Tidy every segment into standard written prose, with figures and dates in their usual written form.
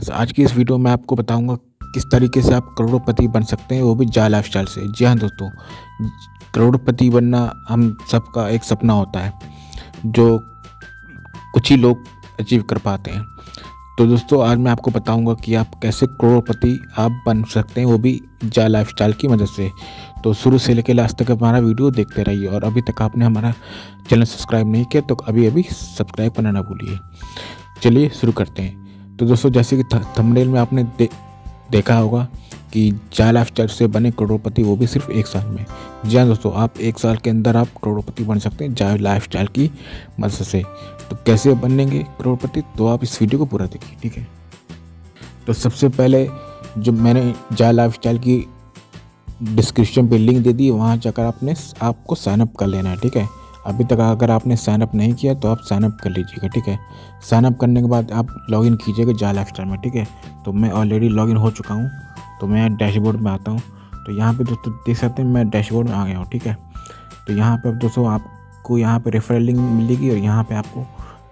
बस आज की इस वीडियो में आपको बताऊंगा किस तरीके से आप करोड़पति बन सकते हैं, वो भी जा लाइफस्टाइल से। जी हाँ दोस्तों, करोड़पति बनना हम सबका एक सपना होता है जो कुछ ही लोग अचीव कर पाते हैं। तो दोस्तों आज मैं आपको बताऊंगा कि आप कैसे करोड़पति आप बन सकते हैं, वो भी जा लाइफस्टाइल की मदद से। तो शुरू से लेकर लास्ट तक हमारा वीडियो देखते रहिए, और अभी तक आपने हमारा चैनल सब्सक्राइब नहीं किया तो अभी सब्सक्राइब करना ना भूलिए। चलिए शुरू करते हैं। तो दोस्तों जैसे कि थंबनेल में आपने देखा होगा कि जा लाइफस्टाइल से बने करोड़पति, वो भी सिर्फ एक साल में। जी हाँ दोस्तों, आप एक साल के अंदर आप करोड़पति बन सकते हैं जा लाइफस्टाइल की मदद से। तो कैसे बनेंगे करोड़पति, तो आप इस वीडियो को पूरा देखिए, ठीक है। तो सबसे पहले जो मैंने जा लाइफस्टाइल की डिस्क्रिप्शन पे लिंक दे दी, वहाँ जाकर आपको साइनअप कर लेना है, ठीक है। अभी तक अगर आपने साइनअप नहीं किया तो आप साइनअप कर लीजिएगा, ठीक है। साइनअप करने के बाद आप लॉगिन कीजिएगा जा लाइफस्टाइल में, ठीक है। तो मैं ऑलरेडी लॉगिन हो चुका हूँ, तो मैं डैशबोर्ड में आता हूँ। तो यहाँ पे दोस्तों देख सकते हैं मैं डैशबोर्ड में आ गया हूँ, ठीक है। तो यहाँ पे अब दोस्तों आपको यहाँ पे रेफरल लिंक मिलेगी, और यहाँ पे आपको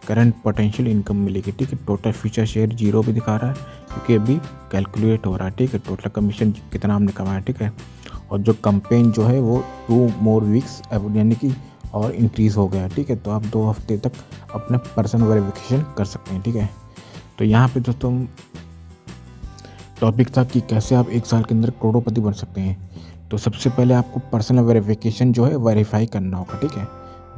करंट पोटेंशियल इनकम मिलेगी, ठीक है। टोटल फ्यूचर शेयर 0 भी दिखा रहा है, क्योंकि अभी कैलकुलेट हो रहा है, ठीक है। टोटल कमीशन कितना हमने कमाया, ठीक है। और जो कंपेन जो है वो 2 मोर वीक्स यानी कि और इंक्रीज़ हो गया, ठीक है। तो आप 2 हफ्ते तक अपना पर्सनल वेरिफिकेशन कर सकते हैं, ठीक है। तो यहाँ पे दोस्तों टॉपिक था कि कैसे आप एक साल के अंदर करोड़पति बन सकते हैं। तो सबसे पहले आपको पर्सनल वेरिफिकेशन जो है वेरीफाई करना होगा, ठीक है।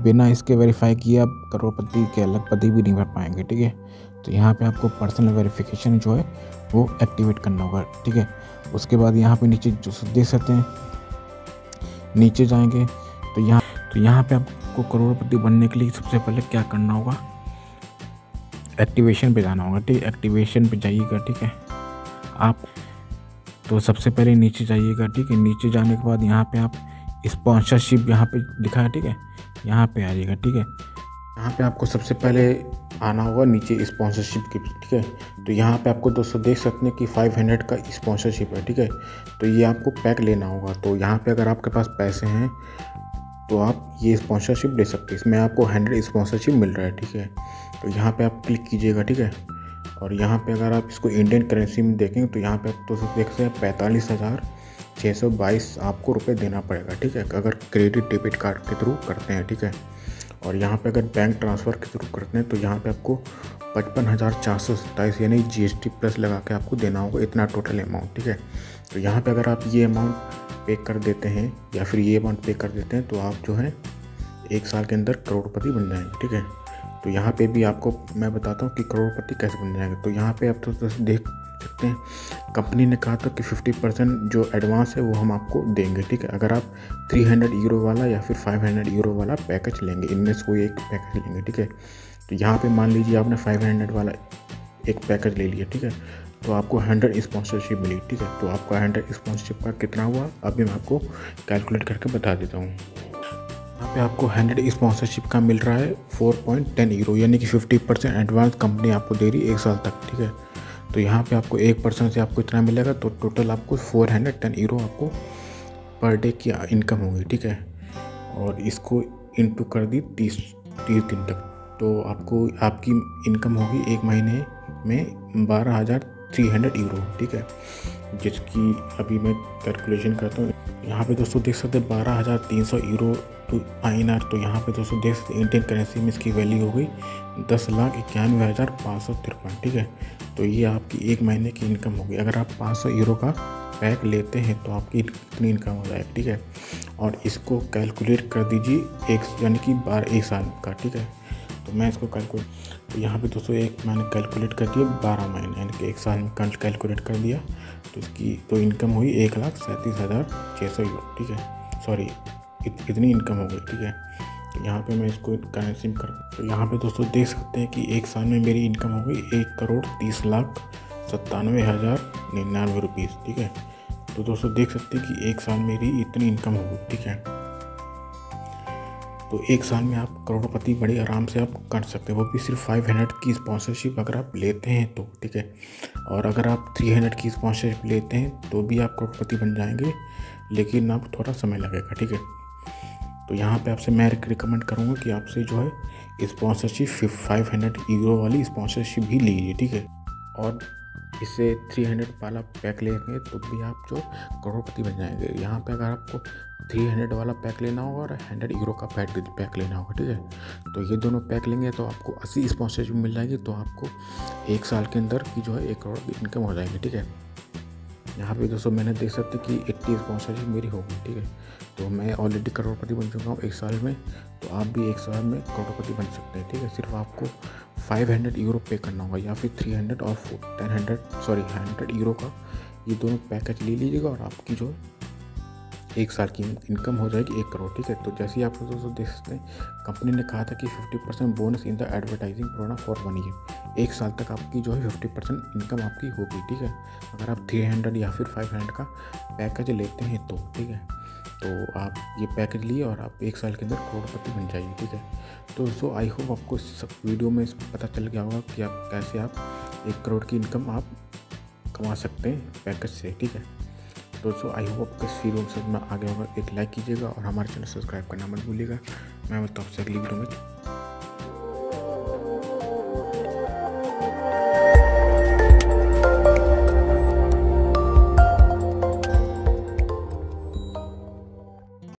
बिना इसके वेरीफाई किए आप करोड़पति के लखपति भी नहीं बन पाएंगे, ठीक है। तो यहाँ पे आपको पर्सनल वेरिफिकेशन जो है वो एक्टिवेट करना होगा, ठीक है। उसके बाद यहाँ पे नीचे जो देख सकते हैं, नीचे जाएंगे तो यहाँ पे आपको करोड़पति बनने के लिए सबसे पहले क्या करना होगा, एक्टिवेशन पे जाना होगा, ठीक है। एक्टिवेशन पे जाइएगा, ठीक है। आप तो सबसे पहले नीचे जाइएगा, ठीक है। नीचे जाने के बाद यहाँ पे आप स्पॉन्सरशिप यहाँ पे लिखा है, ठीक है, यहाँ पे आ जाइएगा, ठीक है। यहाँ पे आपको सबसे पहले आना होगा नीचे स्पॉन्सरशिप की, ठीक है। तो यहाँ पे आपको दोस्तों देख सकते हैं कि 500 का स्पॉन्सरशिप है, ठीक है। तो ये आपको पैक लेना होगा। तो यहाँ पे अगर आपके पास पैसे हैं तो आप ये स्पॉन्सरशिप ले सकते हैं। इसमें आपको 100 स्पॉन्सरशिप मिल रहा है, ठीक है। तो यहाँ पे आप क्लिक कीजिएगा, ठीक है। और यहाँ पे अगर आप इसको इंडियन करेंसी में देखेंगे तो यहाँ पे आप तो देख सकते हैं 45,622 आपको रुपए देना पड़ेगा, ठीक है, अगर क्रेडिट डेबिट कार्ड के थ्रू करते हैं, ठीक है। और यहाँ पे अगर बैंक ट्रांसफ़र के थ्रू करते हैं तो यहाँ पे आपको 55,427 यानी GST प्लस लगा के आपको देना होगा, इतना टोटल अमाउंट, ठीक है। तो यहाँ पे अगर आप ये अमाउंट पे कर देते हैं या फिर ये अमाउंट पे कर देते हैं तो आप जो है एक साल के अंदर करोड़पति बन जाएंगे, ठीक है। तो यहाँ पे भी आपको मैं बताता हूँ कि करोड़पति कैसे बन जाएंगे। तो यहाँ पे आप तो देख सकते हैं कंपनी ने कहा था कि 50% जो एडवांस है वो हम आपको देंगे, ठीक है। अगर आप 300 यूरो वाला या फिर 500 यूरो वाला पैकेज लेंगे, इनमें से कोई एक पैकेज लेंगे, ठीक है। तो यहाँ पे मान लीजिए आपने 500 वाला एक पैकेज ले लिया, ठीक है। तो आपको 100 स्पॉन्सरशिप मिली, ठीक है। तो आपका 100 स्पॉन्सरशिप का कितना हुआ अभी मैं आपको कैलकुलेट करके बता देता हूँ। यहाँ पे आपको 100 स्पॉन्सरशिप का मिल रहा है 4.10 यूरो, यानी कि 50% एडवांस कंपनी आपको दे रही है एक साल तक, ठीक है। तो यहाँ पे आपको 1% से आपको इतना मिलेगा, तो टोटल आपको 410 यूरो आपको पर डे की इनकम होगी, ठीक है। और इसको इंटू कर दी 30 दिन तक, तो आपको आपकी इनकम होगी एक महीने में 12,300 यूरो, ठीक है। जिसकी अभी मैं कैलकुलेशन करता हूँ। यहाँ पे दोस्तों देख सकते हैं 12,300 यूरो टू INR। तो यहाँ पे दोस्तों देख सकते इंडियन करेंसी में इसकी वैल्यू हो गई 10,91,553, ठीक है। तो ये आपकी एक महीने की इनकम होगी। अगर आप 500 यूरो का पैक लेते हैं तो आपकी कितनी इनकम हो जाएगी, ठीक है। और इसको कैलकुलेट कर दीजिए यानी कि 1 साल का, ठीक है। तो मैं इसको तो यहाँ पे दोस्तों मैंने कैलकुलेट कर दिया 12 महीने यानी कि एक साल में कैलकुलेट कर दिया। तो इसकी तो इनकम हुई 1,37,600 यूरो, ठीक है। सॉरी इतनी इनकम हो गई, ठीक है। तो यहाँ पे मैं इसको करेंसी में तो यहाँ पे दोस्तों देख सकते हैं कि एक साल में मेरी इनकम हो गई 1,30,97,099 रुपीज़, ठीक है। तो दोस्तों देख सकते हैं कि एक साल मेरी इतनी इनकम हो गई, ठीक है। तो एक साल में आप करोड़पति बड़ी आराम से आप कर सकते हैं, वो भी सिर्फ 500 की स्पॉन्सरशिप अगर आप लेते हैं तो, ठीक है। और अगर आप 300 की स्पॉन्सरशिप लेते हैं तो भी आप करोड़पति बन जाएंगे, लेकिन आप थोड़ा समय लगेगा, ठीक है। तो यहाँ पे आपसे मैं रिकमेंड करूँगा कि आपसे जो है स्पॉन्सरशिप 500 यूरो वाली स्पॉन्सरशिप भी लीजिए, ठीक है। और इससे 300 वाला पैक लेंगे तो भी आप जो करोड़पति बन जाएंगे। यहाँ पे अगर आपको 300 वाला पैक लेना होगा और 100 यूरो का पैक लेना होगा, ठीक है। तो ये दोनों पैक लेंगे तो आपको 80 स्पॉन्सरशिप मिल जाएगी, तो आपको 1 साल के अंदर की जो है 1 करोड़ की इनकम हो जाएगी, ठीक है। यहाँ पे दोस्तों मैंने देख सकते कि 80 स्पॉन्सरशिप मेरी होगी, ठीक है। तो मैं ऑलरेडी करोड़पति बन चुका हूँ 1 साल में, तो आप भी 1 साल में करोड़पति बन सकते हैं, ठीक है। सिर्फ आपको 500 यूरो पे करना होगा या फिर 300 और 100 यूरो का ये दोनों पैकेज ले लीजिएगा और आपकी जो 1 साल की इनकम हो जाएगी 1 करोड़, ठीक है। तो जैसे ही आप दोस्तों देख सकते हैं, कंपनी ने कहा था कि 50% bonus in the advertising program for 1 year. 1 साल तक आपकी जो है 50% इनकम आपकी होगी, ठीक है, अगर आप 300 या फिर 500 का पैकेज लेते हैं तो, ठीक है। तो आप ये पैकेज लिए और आप 1 साल के अंदर करोड़पति बन जाइए, ठीक है। तो दोस्तों आई होप आपको इस वीडियो में पता चल गया होगा कि आप कैसे 1 करोड़ की इनकम आप कमा सकते हैं पैकेज से, ठीक है। दोस्तों आई होप आपको इस वीडियो में समझ में आ गया होगा। एक लाइक कीजिएगा और हमारे चैनल सब्सक्राइब करना मत भूलिएगा। मैं मिलता हूँ आपसे अगली वीडियो में।